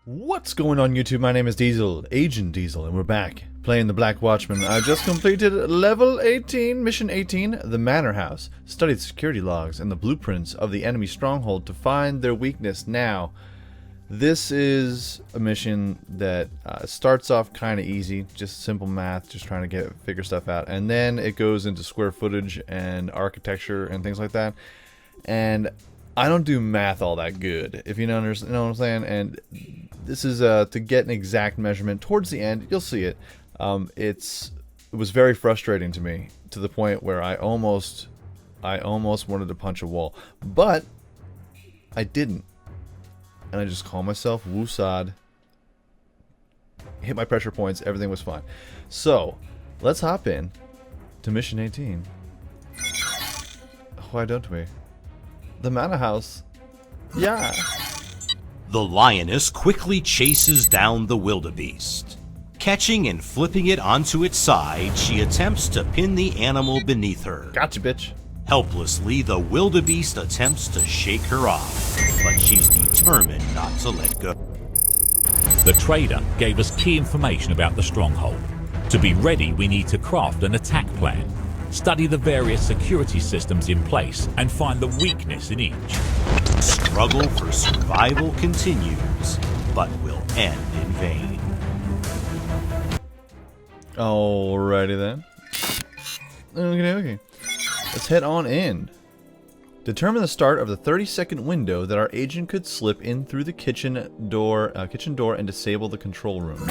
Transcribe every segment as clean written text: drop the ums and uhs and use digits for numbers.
What's going on YouTube? My name is Diesel, Agent Diesel, and we're back playing the Black Watchmen. I just completed level 18, mission 18, the Manor House. Studied security logs and the blueprints of the enemy stronghold to find their weakness. Now, this is a mission that starts off kind of easy, just simple math, just trying to figure stuff out, and then it goes into square footage and architecture and things like that. And I don't do math all that good, if you know what I'm saying. And this is to get an exact measurement towards the end. You'll see it. It was very frustrating to me, to the point where I almost wanted to punch a wall, but I didn't. And I just called myself woosad. Hit my pressure points. Everything was fine. So let's hop in to mission 18. Why don't we? The Manor House. Yeah. The lioness quickly chases down the wildebeest. Catching and flipping it onto its side, she attempts to pin the animal beneath her. Gotcha, bitch. Helplessly, the wildebeest attempts to shake her off, but she's determined not to let go. The trader gave us key information about the stronghold. To be ready, we need to craft an attack plan, study the various security systems in place, and find the weakness in each. Struggle for survival continues, but will end in vain. Alrighty then. Okay. Let's head on in. Determine the start of the 30-second window that our agent could slip in through the kitchen door and disable the control room.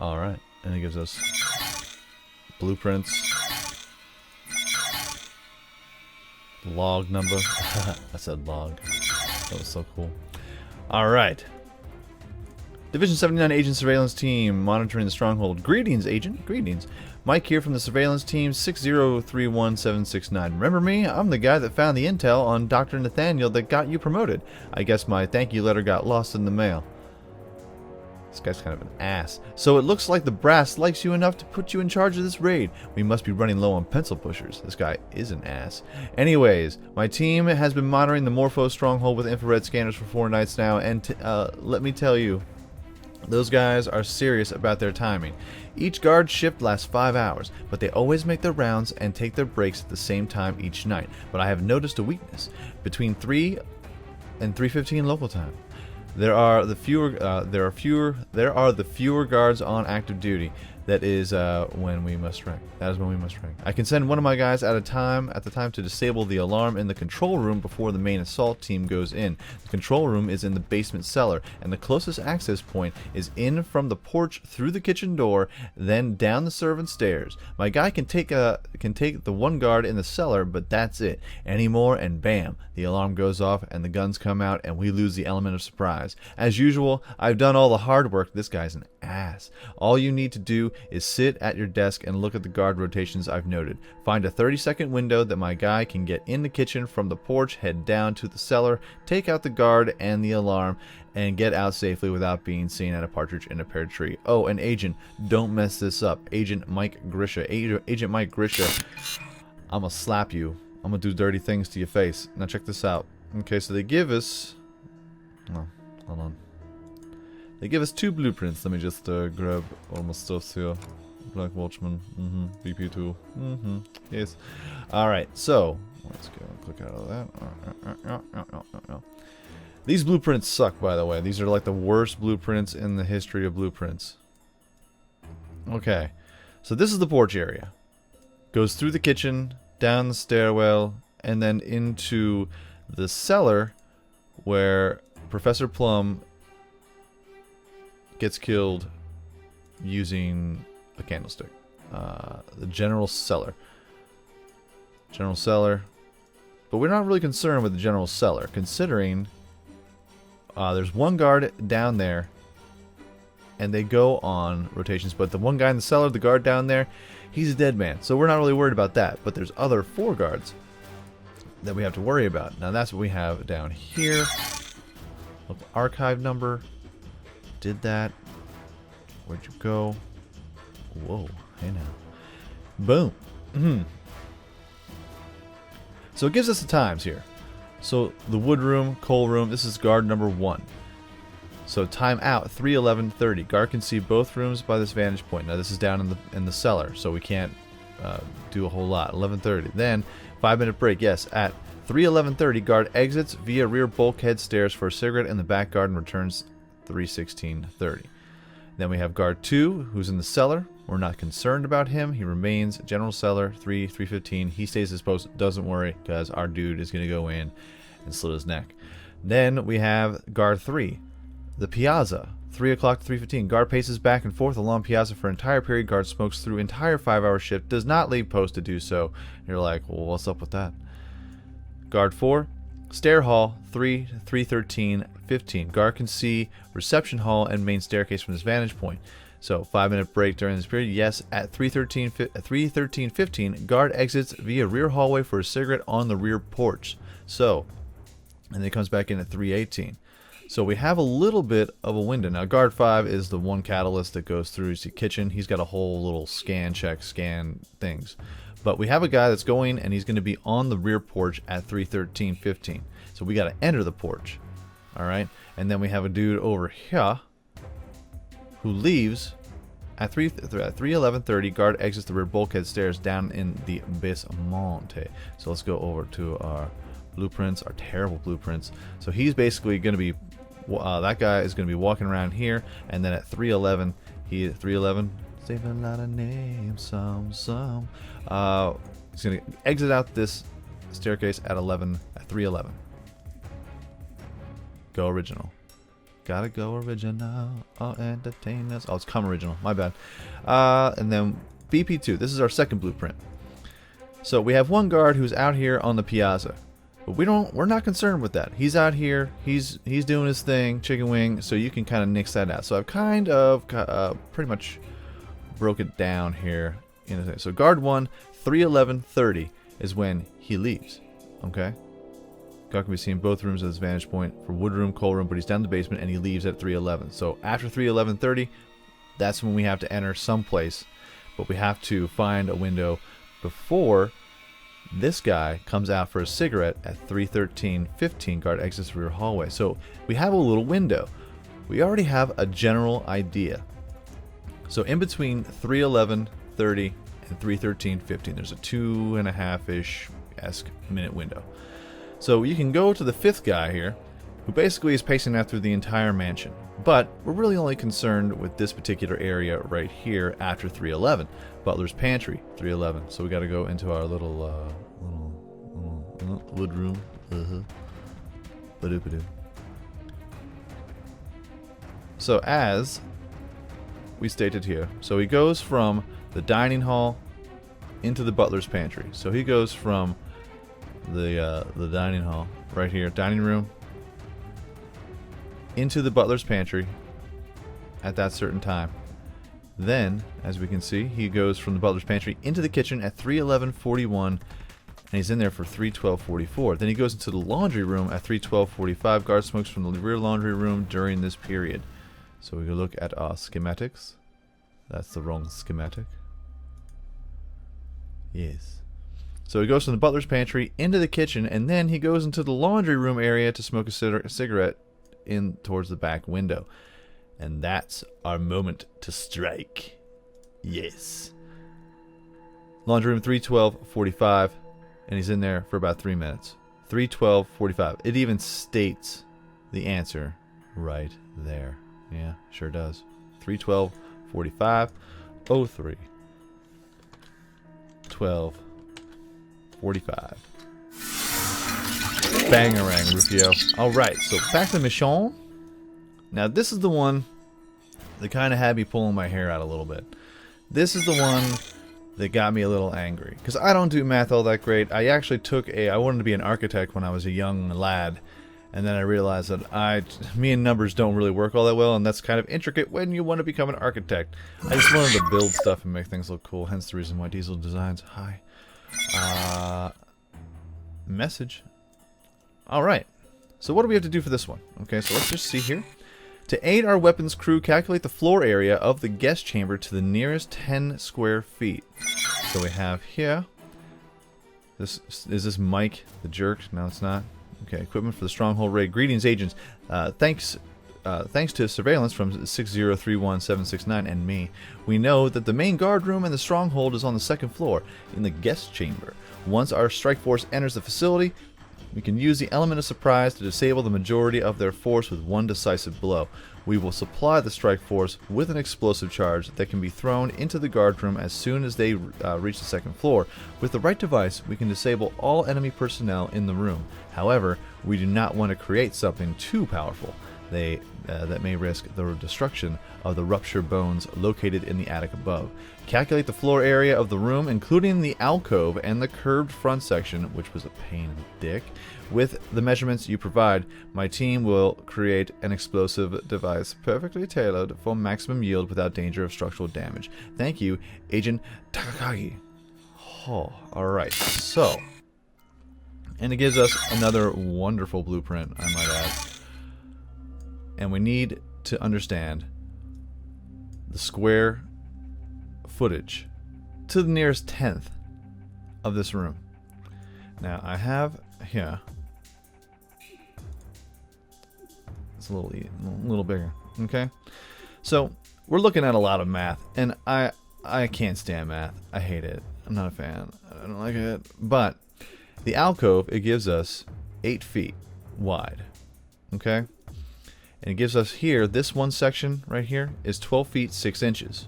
Alright, and it gives us blueprints. Log number. I said log. That was so cool. Alright. Division 79 Agent Surveillance Team monitoring the stronghold. Greetings, Agent. Greetings. Mike here from the Surveillance Team 6031769. Remember me? I'm the guy that found the intel on Dr. Nathaniel that got you promoted. I guess my thank you letter got lost in the mail. This guy's kind of an ass. So it looks like the brass likes you enough to put you in charge of this raid. We must be running low on pencil pushers. This guy is an ass. Anyways, my team has been monitoring the Morpho stronghold with infrared scanners for 4 nights now, and let me tell you, those guys are serious about their timing. Each guard shift lasts 5 hours, but they always make their rounds and take their breaks at the same time each night. But I have noticed a weakness between 3 and 3:15 local time. There are the fewer guards on active duty. That is when we must rank. That is when we must rank. I can send one of my guys at the time to disable the alarm in the control room before the main assault team goes in. The control room is in the basement cellar, and the closest access point is in from the porch through the kitchen door, then down the servant stairs. My guy can take the one guard in the cellar, but that's it. Any more, and bam, the alarm goes off, and the guns come out, and we lose the element of surprise. As usual, I've done all the hard work. This guy's an ass. All you need to do is sit at your desk and look at the guard rotations I've noted. Find a 30-second window that my guy can get in the kitchen from the porch, head down to the cellar, take out the guard and the alarm, and get out safely without being seen at a partridge in a pear tree. Oh, and Agent, don't mess this up. Agent Mike Grisha. Agent Mike Grisha. I'm gonna slap you. I'm gonna do dirty things to your face. Now check this out. Okay, so they give us... Oh, hold on. They give us 2 blueprints. Let me just grab all my stuff here. Black Watchmen. BP2. Yes. Alright, so let's go and click out of that. These blueprints suck, by the way. These are like the worst blueprints in the history of blueprints. Okay. So this is the porch area. Goes through the kitchen, down the stairwell, and then into the cellar where Professor Plum gets killed using a candlestick. The general cellar. But we're not really concerned with the general cellar, considering there's one guard down there, and they go on rotations. But the one guy in the cellar, the guard down there, he's a dead man. So we're not really worried about that. But there's other 4 guards that we have to worry about. Now that's what we have down here. Look, archive number. Did that. Where'd you go? Whoa, hey now. Boom. So it gives us the times here. So the wood room, coal room, this is guard number 1. So time out 3:11:30. Guard can see both rooms by this vantage point. Now this is down in the cellar, so we can't do a whole lot. 11:30. Then 5-minute break. Yes, at 3:11:30, guard exits via rear bulkhead stairs for a cigarette in the back garden. Returns 3:16:30. Then we have guard 2, who's in the cellar. We're not concerned about him. He remains general cellar 3:15. He stays his post. Doesn't worry, because our dude is going to go in and slit his neck. Then we have guard 3, the piazza. 3 o'clock to 3:15. Guard paces back and forth along piazza for entire period. Guard smokes through entire 5-hour shift. Does not leave post to do so. You're like, well, what's up with that? Guard 4, stair hall 3:13:15. Guard can see reception hall and main staircase from this vantage point. So 5-minute break during this period. Yes, at 3:13:15, guard exits via rear hallway for a cigarette on the rear porch. So, and then he comes back in at 3:18. So we have a little bit of a window. Now guard 5 is the one catalyst that goes through the kitchen. He's got a whole little scan things. But we have a guy that's going, and he's going to be on the rear porch at 3:13:15. So we got to enter the porch. All right? And then we have a dude over here who leaves at 3:11:30. Guard exits the rear bulkhead stairs down in the basement. So let's go over to our blueprints, our terrible blueprints. So he's basically going to be, that guy is going to be walking around here, and then at 3:11, save a lot of names, he's going to exit out this staircase at 3:11. Go original. Gotta go original. Oh, entertain us. Oh, it's come original. My bad. And then BP2. This is our second blueprint. So we have one guard who's out here on the piazza. But we're not concerned with that. He's out here. He's doing his thing, chicken wing. So you can kind of nix that out. So I've kind of pretty much broke it down here. So guard 1, 3:11:30 is when he leaves. Okay. Guard can be seen in both rooms at his vantage point for wood room, coal room, but he's down in the basement and he leaves at 3:11. So after 3:11:30, that's when we have to enter someplace, but we have to find a window before this guy comes out for a cigarette at 3:13:15. Guard exits the rear hallway. So we have a little window. We already have a general idea. So in between 3:11:30 and 3:13:15, there's a 2.5-ish minute window. So you can go to the 5th guy here, who basically is pacing out through the entire mansion. But we're really only concerned with this particular area right here after 3:11. Butler's pantry, 3:11. So we got to go into our little wood room. Ba-doo-ba-doo. So as we stated here, so he goes from the dining hall into the butler's pantry. So he goes from the dining hall right here, dining room, into the butler's pantry at that certain time. Then, as we can see, he goes from the butler's pantry into the kitchen at 3:11:41, and he's in there for 3:12:44. Then he goes into the laundry room at 3:12:45. Guard smokes from the rear laundry room during this period. So we can look at our schematics. That's the wrong schematic. Yes. So he goes from the butler's pantry into the kitchen, and then he goes into the laundry room area to smoke a cigarette in towards the back window. And that's our moment to strike. Yes. Laundry room 3:12:45, and he's in there for about 3 minutes. 3:12:45. It even states the answer right there. Yeah, sure does. 3:12:45, 03, 12:45. Bangarang, Rufio. Alright, so back to Michon. Now this is the one that kind of had me pulling my hair out a little bit. This is the one that got me a little angry. Because I don't do math all that great. I actually I wanted to be an architect when I was a young lad. And then I realized that me and numbers don't really work all that well. And that's kind of intricate when you want to become an architect. I just wanted to build stuff and make things look cool. Hence the reason why Diesel Designs. Hi. Message. Alright. So what do we have to do for this one? Okay, so let's just see here. To aid our weapons crew, calculate the floor area of the guest chamber to the nearest 10 square feet. So we have here. Is this Mike the jerk? No, it's not. Okay, equipment for the stronghold raid. Greetings, agents. Thanks thanks to surveillance from 6031769 and me, we know that the main guard room and the stronghold is on the second floor, in the guest chamber. Once our strike force enters the facility, we can use the element of surprise to disable the majority of their force with one decisive blow. We will supply the strike force with an explosive charge that can be thrown into the guard room as soon as they reach the second floor. With the right device, we can disable all enemy personnel in the room. However, we do not want to create something too powerful that may risk the destruction of the rupture bones located in the attic above. Calculate the floor area of the room, including the alcove and the curved front section, which was a pain in the dick. With the measurements you provide, my team will create an explosive device perfectly tailored for maximum yield without danger of structural damage. Thank you, Agent Takagi. Oh, alright, so. And it gives us another wonderful blueprint, I might add. And we need to understand the square footage to the nearest tenth of this room. Now I have here, it's a little bigger. Okay, so we're looking at a lot of math, and I can't stand math. I hate it. I'm not a fan. I don't like it. But the alcove, it gives us 8 feet wide. Okay. And it gives us here, this one section right here is 12 feet 6 inches.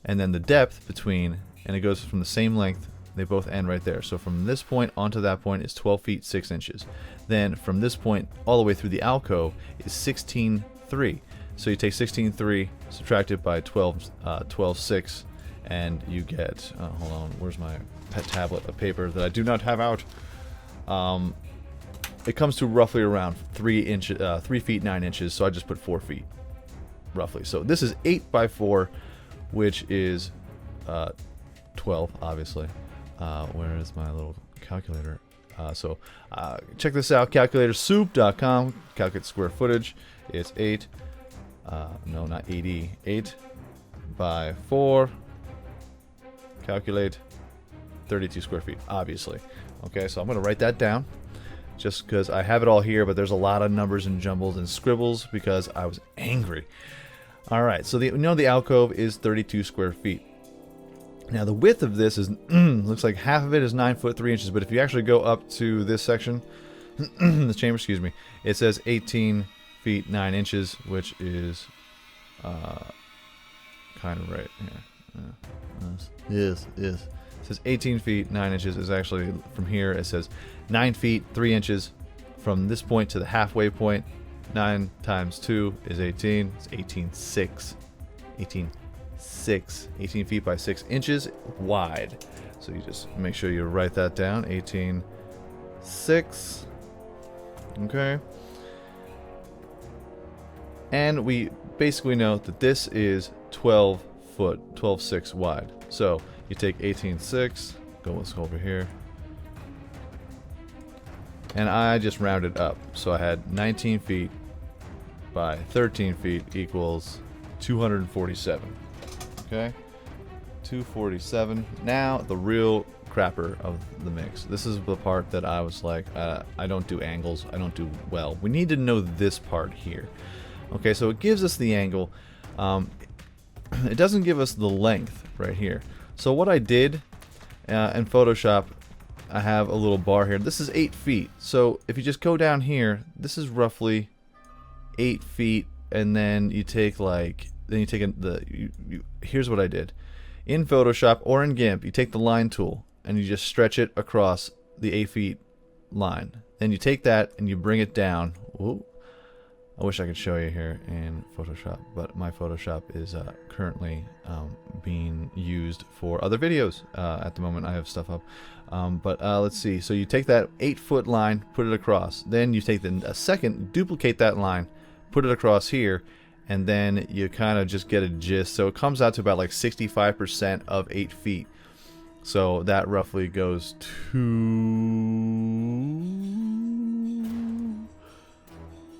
And then the depth between, and it goes from the same length, they both end right there. So from this point onto that point is 12 feet 6 inches. Then from this point all the way through the alcove is 16.3. So you take 16.3, subtract it by 12.6, and you get, hold on, where's my pet tablet of paper that I do not have out? It comes to roughly around 3 feet 9 inches, so I just put 4 feet, roughly. So this is 8 by 4, which is 12, obviously. Where is my little calculator? Check this out, calculatorsoup.com, calculate square footage. It's 8, no, not 80, 8 by 4, calculate 32 square feet, obviously. Okay, so I'm going to write that down, just because I have it all here, but there's a lot of numbers and jumbles and scribbles because I was angry. Alright, so the alcove is 32 square feet. Now the width of this is, looks like half of it is 9 foot 3 inches, but if you actually go up to this section, this chamber, excuse me, it says 18 feet 9 inches, which is kind of right here. Yes. It says 18 feet 9 inches is actually from here. It says 9 feet 3 inches from this point to the halfway point. 9 times 2 is 18. It's 18.6. 18 feet by 6 inches wide. So you just make sure you write that down. 18.6. Okay. And we basically know that this is 12 foot, 12.6 wide. So you take 18.6, let's go over here. And I just rounded up. So I had 19 feet by 13 feet equals 247. Okay? 247. Now, the real crapper of the mix. This is the part that I was like, I don't do angles. I don't do well. We need to know this part here. Okay, so it gives us the angle. It doesn't give us the length right here. So what I did in Photoshop, I have a little bar here. This is 8 feet. So if you just go down here, this is roughly 8 feet, and then you take like, here's what I did. In Photoshop or in GIMP, you take the line tool and you just stretch it across the 8 feet line. Then you take that and you bring it down. Whoa. I wish I could show you here in Photoshop, but my Photoshop is currently being used for other videos. At the moment, I have stuff up. But let's see. So you take that 8 foot line, put it across. Then you take a second, duplicate that line, put it across here, and then you kind of just get a gist. So it comes out to about like 65% of 8 feet. So that roughly goes to,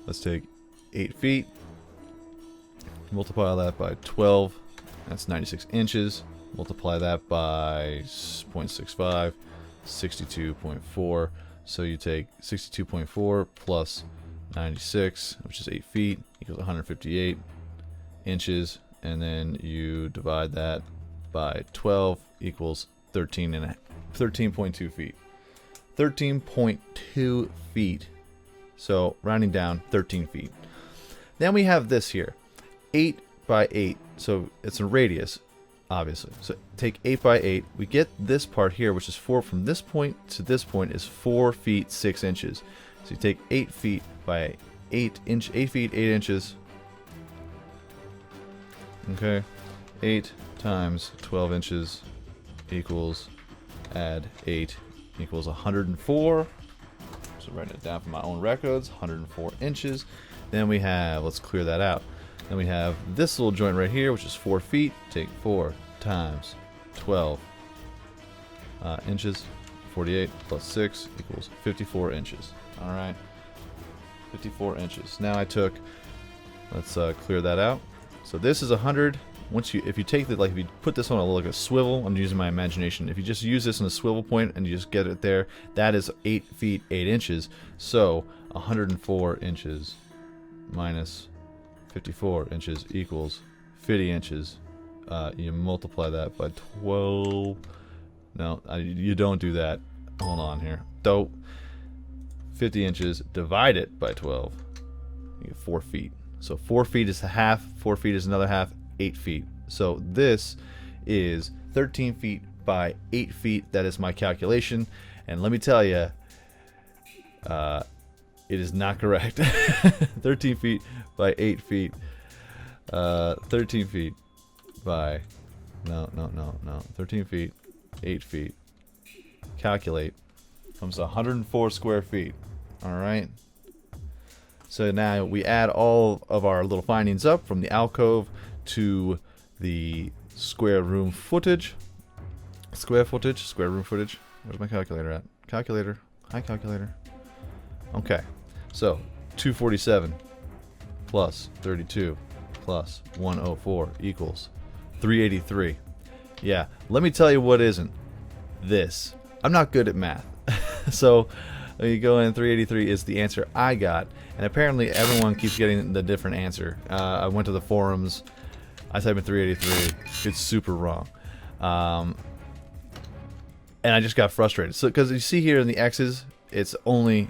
let's take 8 feet, multiply that by 12, that's 96 inches, multiply that by 0.65, 62.4, so you take 62.4 plus 96, which is 8 feet, equals 158 inches, and then you divide that by 12 equals 13.2 feet. 13.2 feet. So rounding down, 13 feet. Then we have this here, 8 by 8. So it's a radius, obviously. So take 8 by 8. We get this part here, which is 4 from this point to this point is 4 feet 6 inches. So you take 8 feet by 8 feet 8 inches. Okay, 8 times 12 inches equals, add 8 equals 104. So writing it down for my own records, 104 inches. Then we have, let's clear that out. Then we have this little joint right here, which is 4 feet. Take 4 times 12 inches, 48 plus 6 equals 54 inches. All right, 54 inches. Now I took, let's clear that out. So this is 100. If you take if you put this on like a swivel, I'm using my imagination. If you just use this in a swivel point and you just get it there, that is 8 feet 8 inches. So 104 inches minus 54 inches equals 50 inches. You multiply that by 12. No, you don't do that. Hold on here. 50 inches, divide it by 12. You get 4 feet. So 4 feet is a half, 4 feet is another half, 8 feet. So this is 13 feet by 8 feet. That is my calculation. And let me tell you, it is not correct. 13 feet by 8 feet. 13 feet by, no. 13 feet, 8 feet. Calculate. Comes to 104 square feet. All right. So now we add all of our little findings up from the alcove to the square room footage. Square room footage. Where's my calculator at? Calculator. Hi, calculator. Okay. So 247 plus 32 plus 104 equals 383. Yeah. Let me tell you what isn't. This. I'm not good at math. So you go in, 383 is the answer I got, and apparently everyone keeps getting the different answer. I went to the forums, I typed in 383, it's super wrong, and I just got frustrated. So because you see here in the X's, it's only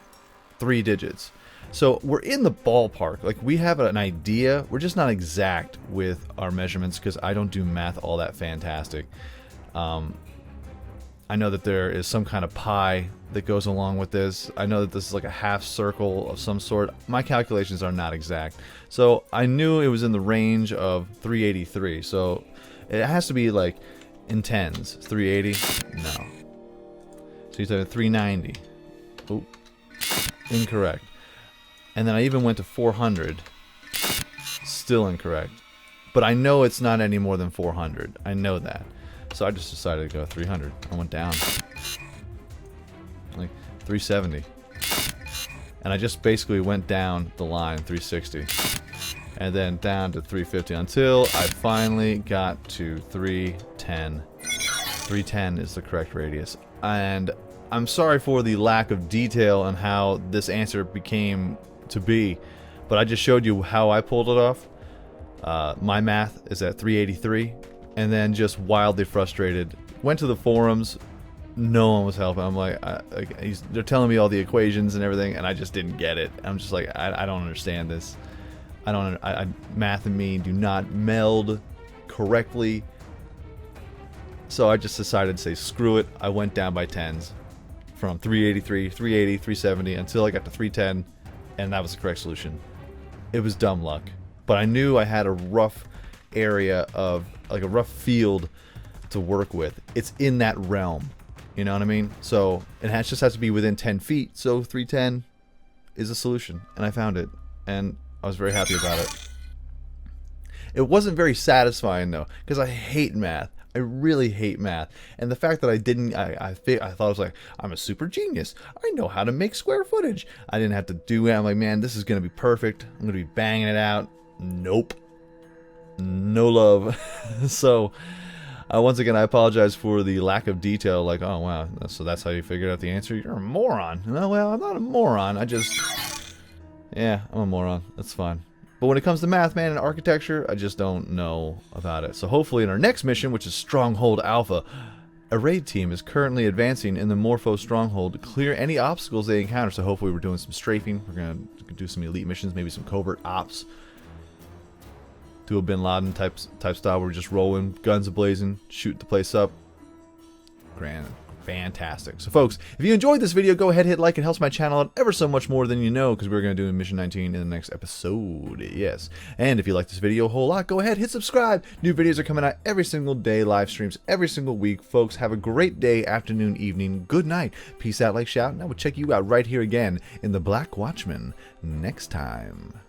3 digits, so we're in the ballpark. Like, we have an idea, we're just not exact with our measurements because I don't do math all that fantastic. I know that there is some kind of pi that goes along with this. I know that this is like a half circle of some sort. My calculations are not exact. So I knew it was in the range of 383. So it has to be like in tens. 380? No. So you said 390. Oh, incorrect. And then I even went to 400. Still incorrect. But I know it's not any more than 400. I know that. So I just decided to go 300. I went down. Like 370. And I just basically went down the line, 360. And then down to 350 until I finally got to 310. 310 is the correct radius. And I'm sorry for the lack of detail on how this answer became to be, but I just showed you how I pulled it off. My math is at 383. And then just wildly frustrated, went to the forums. No one was helping. I'm like, they're telling me all the equations and everything, and I just didn't get it. I'm just like, I don't understand this. Math and me do not meld correctly. So I just decided to say, screw it. I went down by tens from 383, 380, 370 until I got to 310, and that was the correct solution. It was dumb luck, but I knew I had a rough area of, like, a rough field to work with. It's in that realm, you know what I mean? So it just has to be within 10 feet. So 310 is a solution, and I found it, and I was very happy about it. It wasn't very satisfying though, because I hate math. I really hate math, and the fact that I didn't, I thought I was like, I'm a super genius. I know how to make square footage. I didn't have to do it. I'm like, man, this is gonna be perfect. I'm gonna be banging it out. Nope. No love. So once again, I apologize for the lack of detail. Like, oh wow, so that's how you figured out the answer? You're a moron. No, well, I'm not a moron. Yeah, I'm a moron. That's fine. But when it comes to math, man, and architecture, I just don't know about it. So hopefully in our next mission, which is Stronghold Alpha, a raid team is currently advancing in the Morpho Stronghold to clear any obstacles they encounter. So hopefully we're doing some strafing. We're going to do some elite missions, maybe some covert ops. Do a Bin Laden type style where we're just rolling, guns a-blazing, shoot the place up. Grand. Fantastic. So folks, if you enjoyed this video, go ahead, hit like. It helps my channel out ever so much more than you know, because we're going to do Mission 19 in the next episode. Yes. And if you like this video a whole lot, go ahead, hit subscribe. New videos are coming out every single day, live streams every single week. Folks, have a great day, afternoon, evening, good night. Peace out, like, shout, and I will check you out right here again in the Black Watchmen next time.